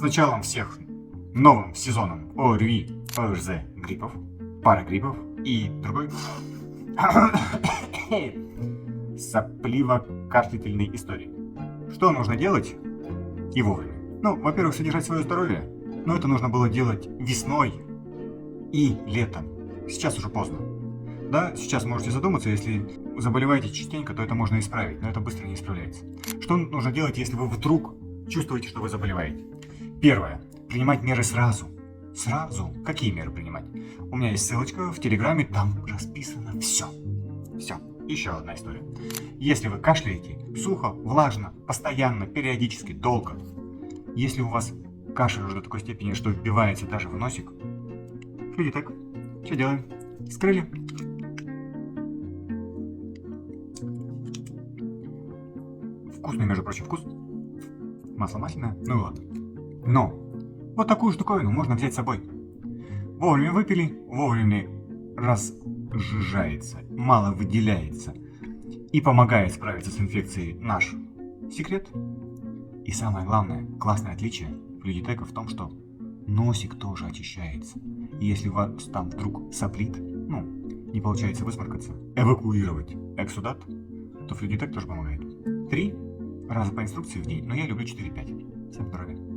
началом всех новым сезоном ОРВИ, ОРЗ гриппов, парагриппов и другой сопливо-кашляительной истории. Что нужно делать и вовремя? Ну, во-первых, содержать свое здоровье, но это нужно было делать весной и летом. Сейчас уже поздно. Да, сейчас можете задуматься, если заболеваете частенько, то это можно исправить, но это быстро не исправляется. Что нужно делать, если вы вдруг чувствуете, что вы заболеваете? Первое. Принимать меры сразу. Сразу? Какие меры принимать? У меня есть ссылочка в Телеграме, там расписано все. Все. Еще одна история. Если вы кашляете сухо, влажно, постоянно, периодически, долго, если у вас кашель уже до такой степени, что вбивается даже в носик, так, что делаем? Скрыли. Вкусный, между прочим, вкус. Масло масляное, ну и ладно. Но вот такую штуковину можно взять с собой. Вовремя выпили, вовремя разжижается, мало выделяется и помогает справиться с инфекцией наш секрет. И самое главное, классное отличие флюидитека в том, что носик тоже очищается. И если у вас там вдруг соплит, не получается высморкаться, эвакуировать эксудат, то флюидитек тоже помогает. 3 раза по инструкции в день, но я люблю 4-5. Всем здоровья.